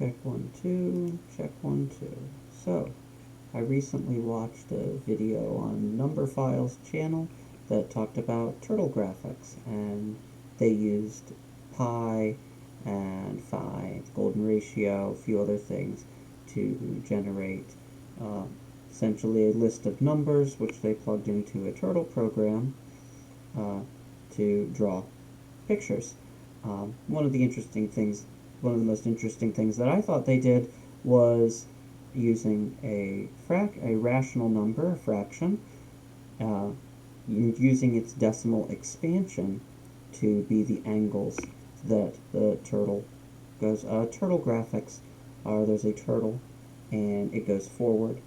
Check 1, 2, check 1, 2. So, I recently watched a video on Numberphile's channel that talked about turtle graphics, and they used pi and phi, golden ratio, a few other things to generate essentially a list of numbers which they plugged into a turtle program to draw pictures. One of the most interesting things that I thought they did was using a rational number, a fraction, using its decimal expansion to be the angles that the turtle goes. Turtle graphics are, there's a turtle and it goes forward,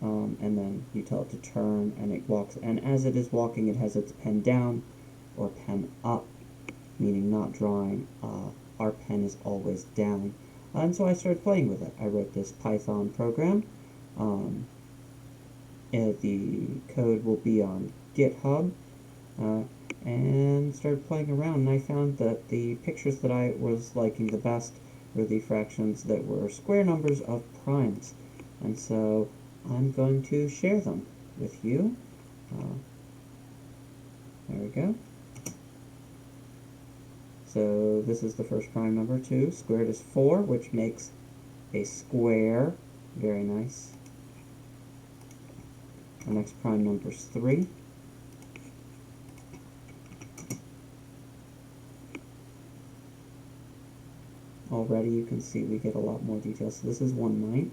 and then you tell it to turn and it walks, and as it is walking it has its pen down or pen up, meaning not drawing. Our pen is always down. And so I started playing with it. I wrote this Python program. The code will be on GitHub, and started playing around, and I found that the pictures that I was liking the best were the fractions that were square numbers of primes. And so I'm going to share them with you. There we go. So this is the first prime number, 2. Squared is 4, which makes a square. Very nice. The next prime number is 3. Already you can see we get a lot more details. So this is 1/9.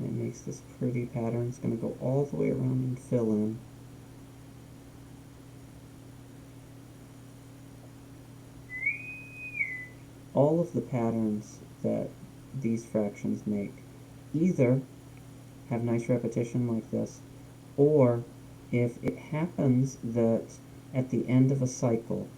It makes this pretty pattern. It's going to go all the way around and fill in. All of the patterns that these fractions make either have nice repetition like this, or if it happens that at the end of a cycle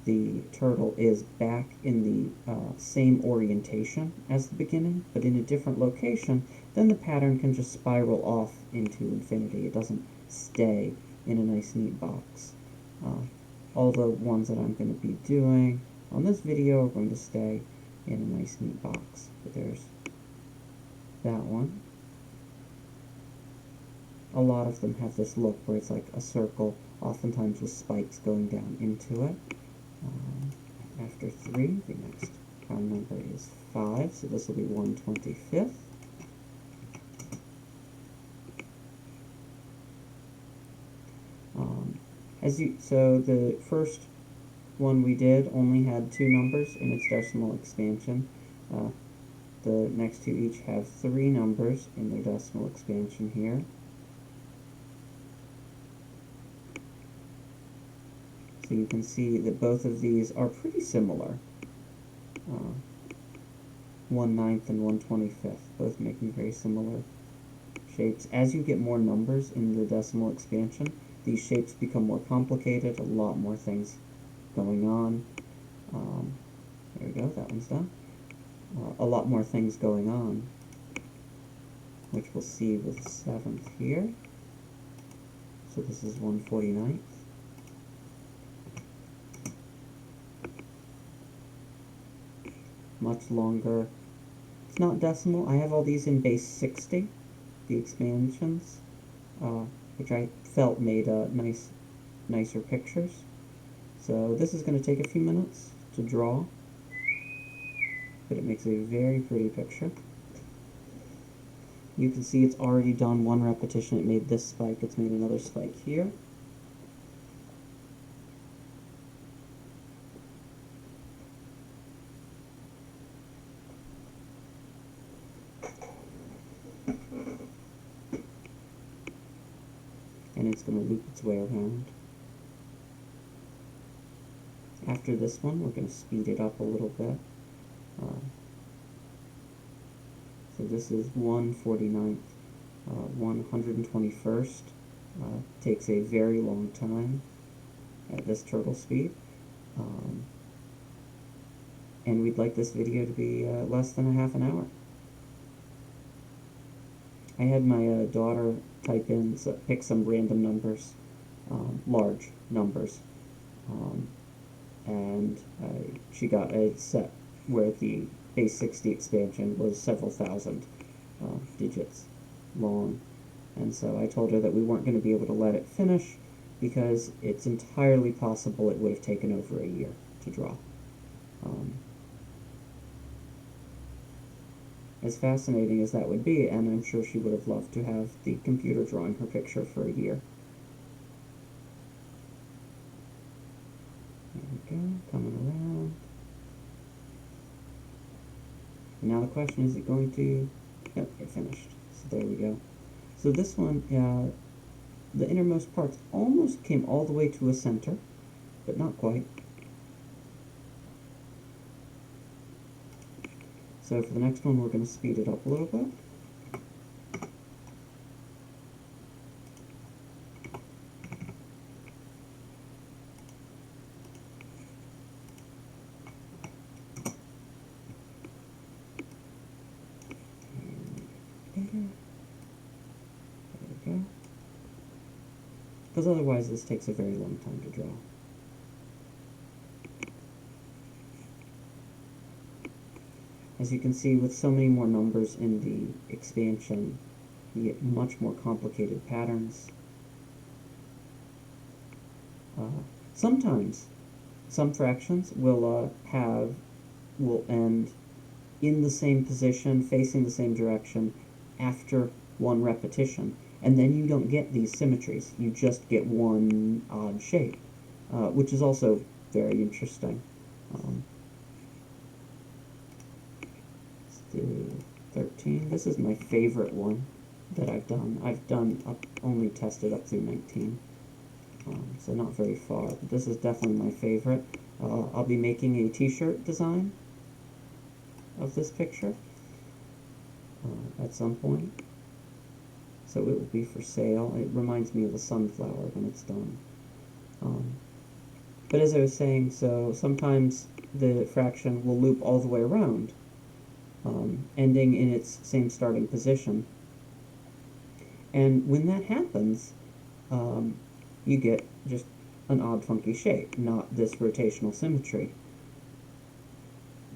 the turtle is back in the same orientation as the beginning, but in a different location, then the pattern can just spiral off into infinity. It doesn't stay in a nice neat box. All the ones that I'm going to be doing on this video are going to stay in a nice neat box. But there's that one. A lot of them have this look where it's like a circle, oftentimes with spikes going down into it. After 3, the next prime number is 5, so this will be 1/25. So the first one we did only had 2 numbers in its decimal expansion. The next two each have 3 numbers in their decimal expansion here. So you can see that both of these are pretty similar. 1/9 and 1/25, both making very similar shapes. As you get more numbers in the decimal expansion, these shapes become more complicated, a lot more things going on. There we go, that one's done. A lot more things going on, which we'll see with 7th here. So this is 1/49. Much longer. It's not decimal. I have all these in base 60, the expansions, which I felt made nicer pictures. So this is going to take a few minutes to draw, but it makes a very pretty picture. You can see it's already done 1 repetition. It made this spike. It's made another spike here. And it's going to loop its way around. After this one, we're going to speed it up a little bit. So this is 1/49. 121st takes a very long time at this turtle speed. And we'd like this video to be less than a half an hour. I had my daughter pick some random numbers, large numbers, and and she got a set where the base 60 expansion was several thousand digits long. And so I told her that we weren't going to be able to let it finish because it's entirely possible it would have taken over a year to draw. As fascinating as that would be, and I'm sure she would have loved to have the computer drawing her picture for a year. There we go, coming around. And now the question, is it going to... Yep, it finished. So there we go. So this one, the innermost parts almost came all the way to a center, but not quite. So for the next one, we're going to speed it up a little bit. There we go. Because otherwise this takes a very long time to draw. As you can see, with so many more numbers in the expansion, you get much more complicated patterns. Sometimes, some fractions will end in the same position, facing the same direction, after one repetition, and then you don't get these symmetries. You just get one odd shape, which is also very interesting. Let's do 13. This is my favorite one that I've done. Only tested up through 19, so not very far, but this is definitely my favorite. I'll be making a t-shirt design of this picture at some point, so it will be for sale. It reminds me of a sunflower when it's done. But as I was saying, so sometimes the fraction will loop all the way around, ending in its same starting position. And when that happens, you get just an odd, funky shape, not this rotational symmetry.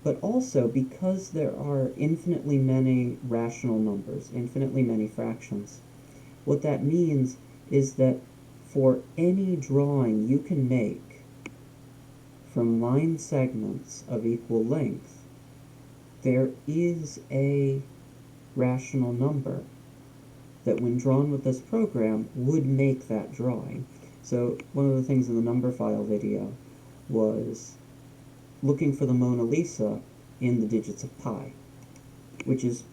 But also, because there are infinitely many rational numbers, infinitely many fractions, what that means is that for any drawing you can make from line segments of equal length, there is a rational number that when drawn with this program would make that drawing. So one of the things in the Numberphile video was looking for the Mona Lisa in the digits of pi, which is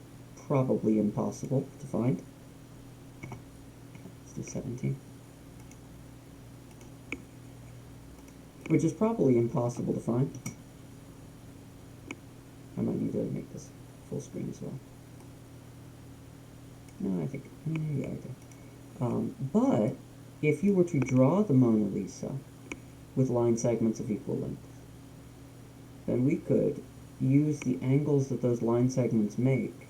probably impossible to find. Let's do 17. Which is probably impossible to find. I might need to make this full screen as well. No, I think, yeah, I do. But if you were to draw the Mona Lisa with line segments of equal length, then we could use the angles that those line segments make,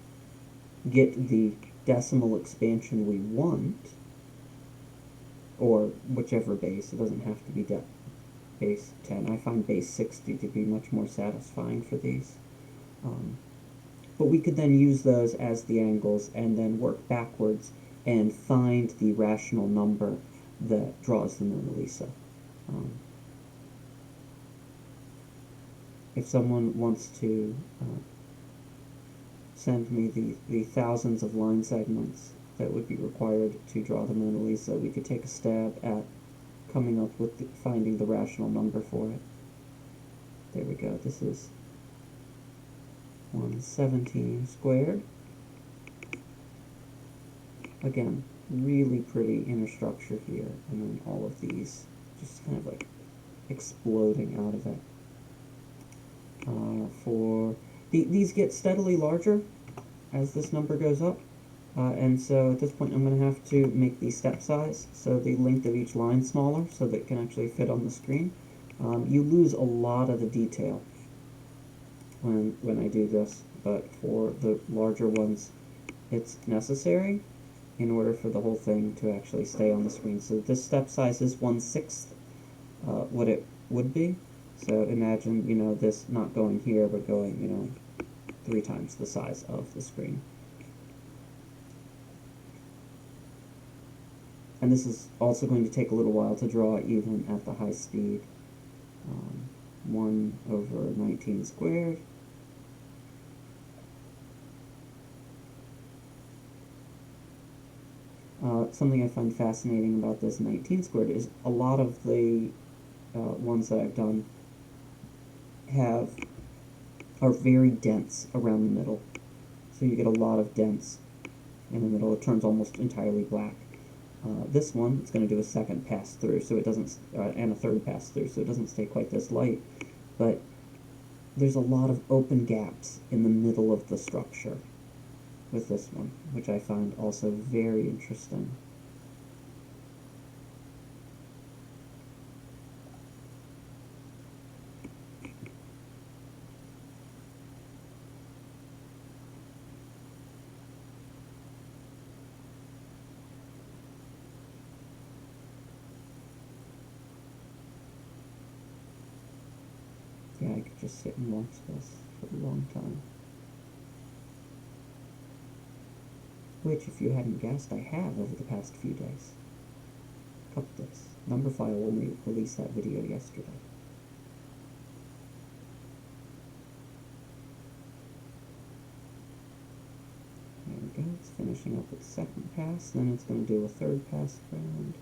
get the decimal expansion we want, or whichever base. It doesn't have to be base 10. I find base 60 to be much more satisfying for these. But we could then use those as the angles and then work backwards and find the rational number that draws the Mona Lisa. If someone wants to send me the thousands of line segments that would be required to draw the Mona Lisa, we could take a stab at coming up with finding the rational number for it. There we go. This is 117 squared. Again, really pretty inner structure here, and then all of these just kind of like exploding out of it. These get steadily larger as this number goes up, and so at this point I'm going to have to make the step size, so the length of each line smaller, so that it can actually fit on the screen. You lose a lot of the detail when I do this, but for the larger ones it's necessary in order for the whole thing to actually stay on the screen. So this step size is 1/6 what it would be, So imagine, this not going here, but going, 3 times the size of the screen. And this is also going to take a little while to draw even at the high speed. 1 over 19 squared. Something I find fascinating about this 19 squared is a lot of the ones that I've done are very dense around the middle. So you get a lot of dents in the middle. It turns almost entirely black. This one, it's going to do a second pass through, so it doesn't, and a third pass through, so it doesn't stay quite this light. But there's a lot of open gaps in the middle of the structure with this one, which I find also very interesting. Yeah, I could just sit and watch this for a long time. Which, if you hadn't guessed, I have over the past few days. Couple days. Numberphile only released that video yesterday. There we go, it's finishing up its second pass, then it's going to do a third pass around.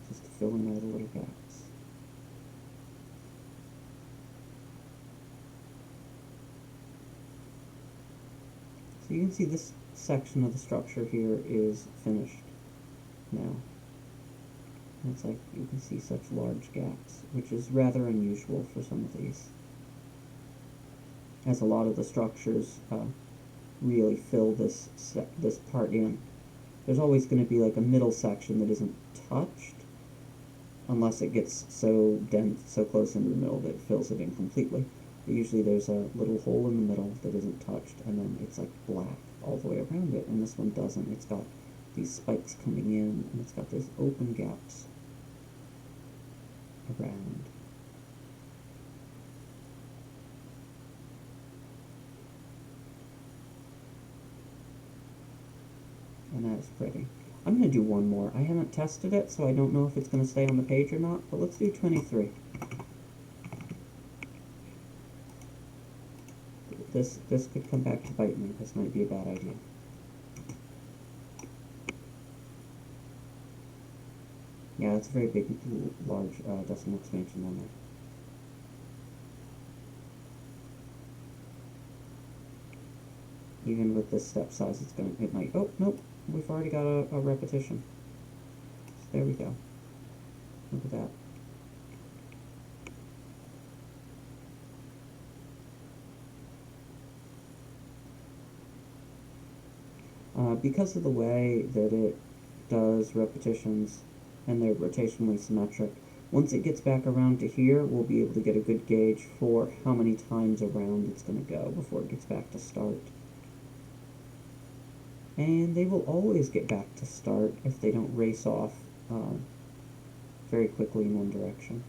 Just to fill in all the little gaps. So you can see this section of the structure here is finished now. And it's like you can see such large gaps, which is rather unusual for some of these, as a lot of the structures really fill this part in. There's always going to be like a middle section that isn't touched, unless it gets so dense, so close into the middle that it fills it in completely. But usually there's a little hole in the middle that isn't touched, and then it's like black all the way around it, and this one doesn't. It's got these spikes coming in, and it's got these open gaps around. And that is pretty. I'm going to do one more. I haven't tested it, so I don't know if it's going to stay on the page or not, but let's do 23. This could come back to bite me. This might be a bad idea. Yeah, that's a very big, large decimal expansion on there. Even with this step size, it might, oh, nope, we've already got a repetition. So there we go. Look at that. Because of the way that it does repetitions and they're rotationally symmetric, once it gets back around to here, we'll be able to get a good gauge for how many times around it's going to go before it gets back to start. And they will always get back to start if they don't race off very quickly in one direction.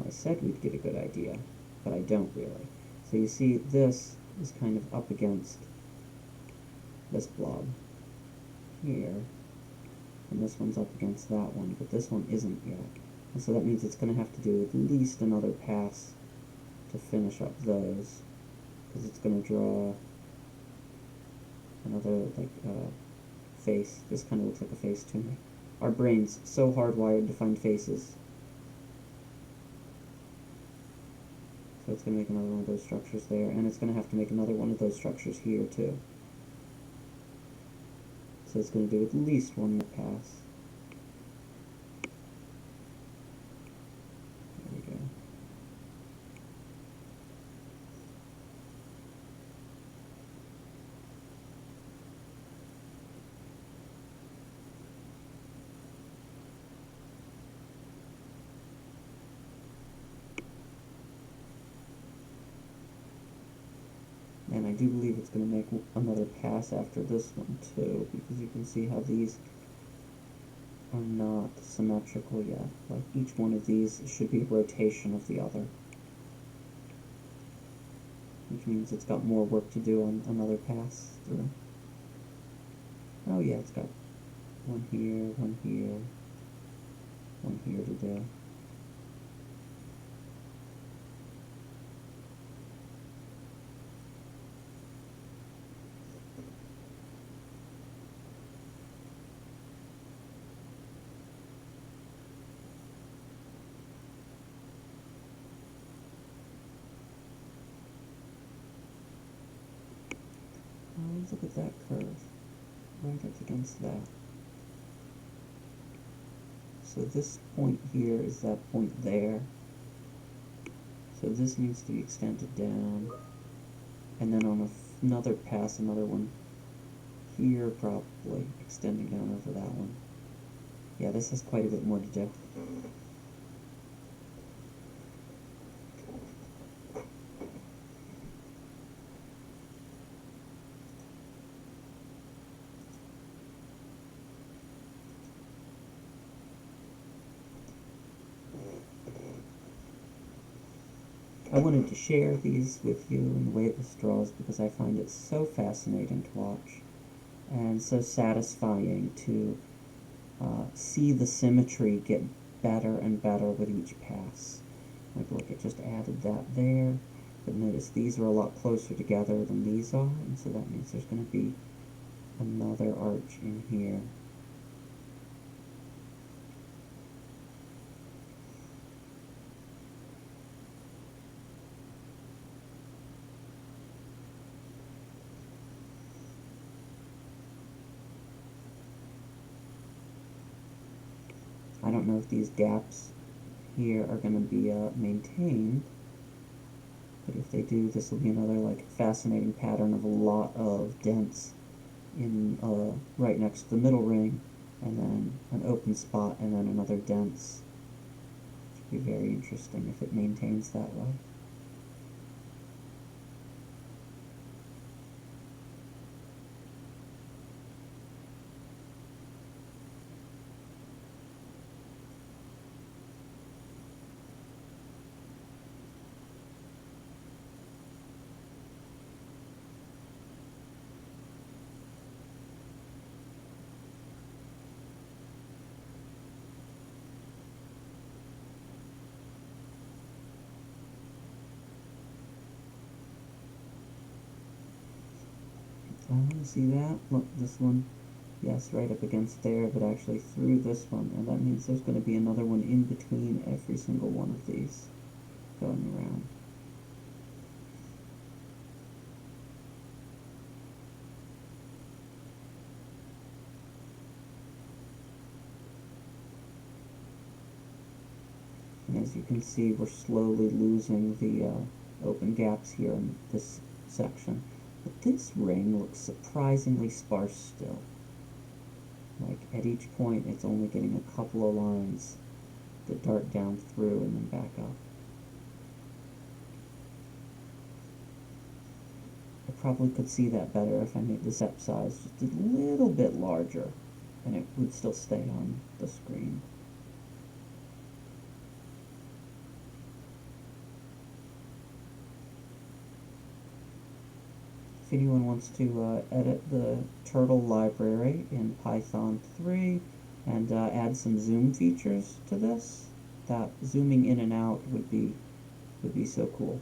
I said we'd get a good idea, but I don't really. So you see this is kind of up against this blob here, and this one's up against that one, but this one isn't yet. And so that means it's going to have to do at least another pass to finish up those, because it's going to draw another, like, face. This kind of looks like a face to me. Our brain's so hardwired to find faces. So it's going to make another one of those structures there, and it's going to have to make another one of those structures here, too. So it's going to do at least one more pass. There we go. do believe it's going to make another pass after this one too, because you can see how these are not symmetrical yet. Like each one of these should be a rotation of the other, which means it's got more work to do on another pass through. Oh yeah, it's got one here, one here, one here to do. Oh, look at that curve, right up against that. So this point here is that point there. So this needs to be extended down. And then on another pass, another one here, probably extending down over that one. Yeah, this has quite a bit more to do. I wanted to share these with you in the weightless straws because I find it so fascinating to watch and so satisfying to see the symmetry get better and better with each pass. Like, look, it just added that there, but notice these are a lot closer together than these are, and so that means there's going to be another arch in here. I don't know if these gaps here are going to be maintained, but if they do, this will be another like fascinating pattern of a lot of dents in right next to the middle ring, and then an open spot, and then another dents. Which would be very interesting if it maintains that way. See that? Look, this one, yes, right up against there, but actually through this one, and that means there's going to be another one in between every single one of these going around. And as you can see, we're slowly losing the open gaps here in this section. But this ring looks surprisingly sparse still. Like, at each point, it's only getting a couple of lines that dart down through and then back up. I probably could see that better if I made the step size just a little bit larger, and it would still stay on the screen. If anyone wants to edit the turtle library in Python 3 and add some zoom features to this, that zooming in and out would be so cool.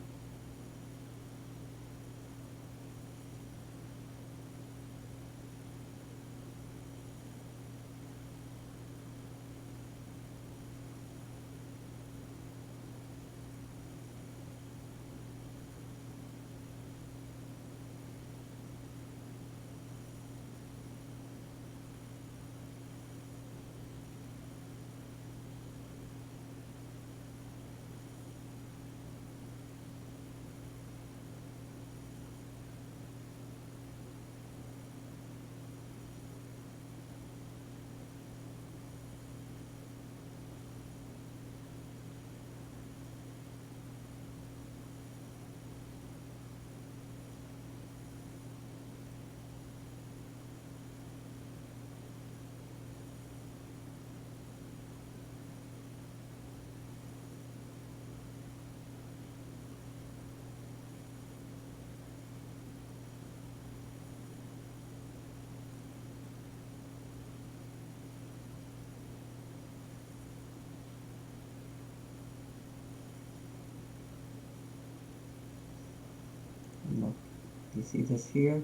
You see this here?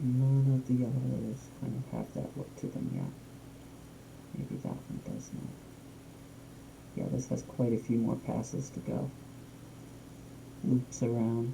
None of the others kind of have that look to them yet. Maybe that one does not. Yeah, this has quite a few more passes to go. Loops around.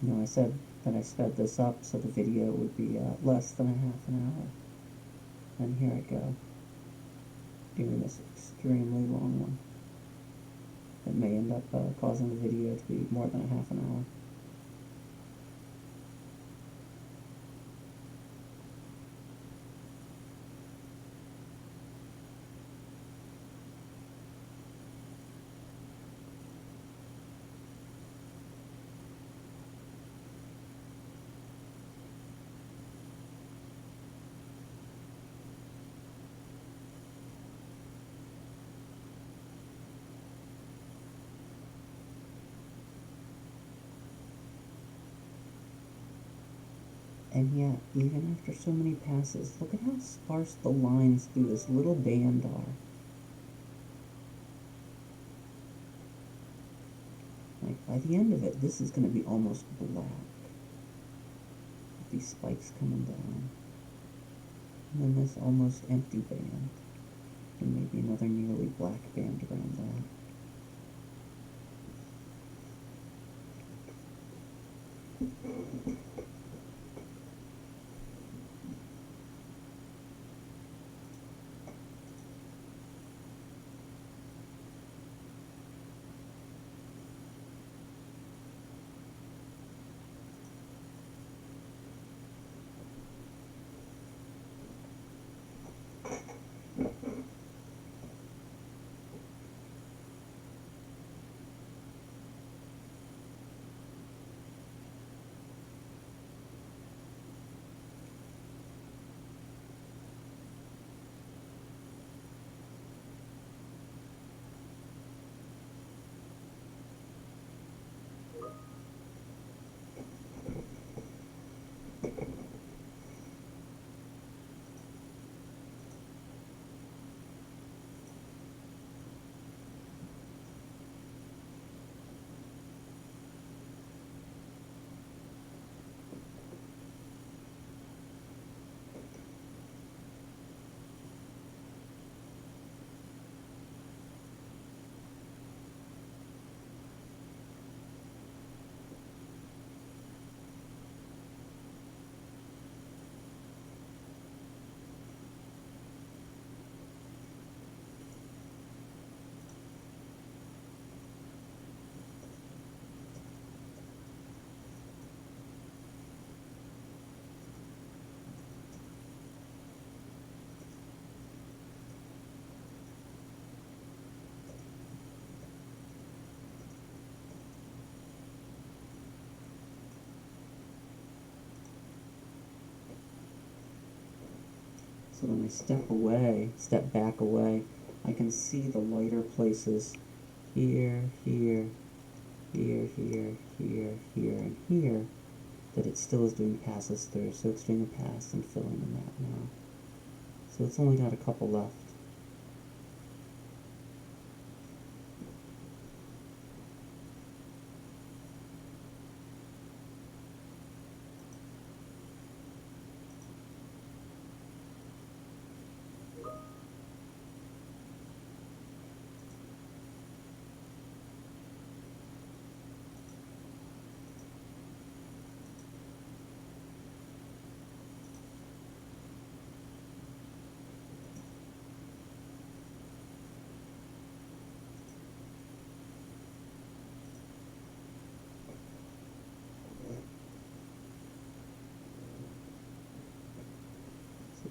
You know, I said that I sped this up so the video would be less than a half an hour. And here I go, doing this extremely long one. It may end up causing the video to be more than a half an hour. And yet, even after so many passes, look at how sparse the lines through this little band are. Like, by the end of it, this is going to be almost black. With these spikes coming down. And then this almost empty band. And maybe another nearly black band around that. so when I step back away, I can see the lighter places here, here, here, here, here, here, and here that it still is doing passes through. So it's doing a pass and filling in that now. So it's only got a couple left.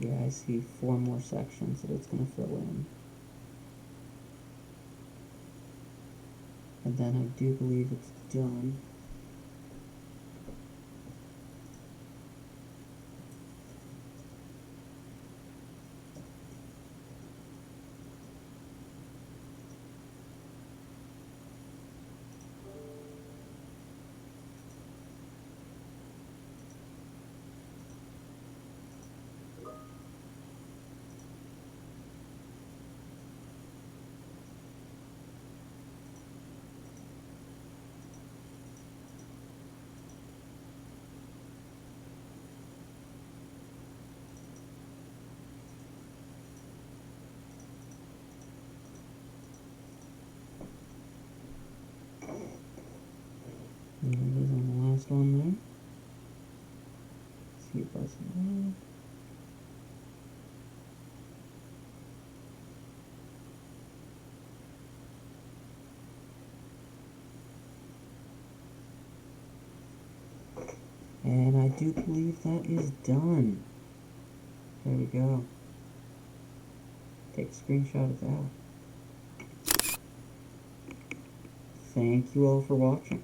Yeah, I see 4 more sections that it's going to fill in. And then I do believe it's done. And it is on the last one there. See it buzzing around. And I do believe that is done. There we go. Take a screenshot of that. Thank you all for watching.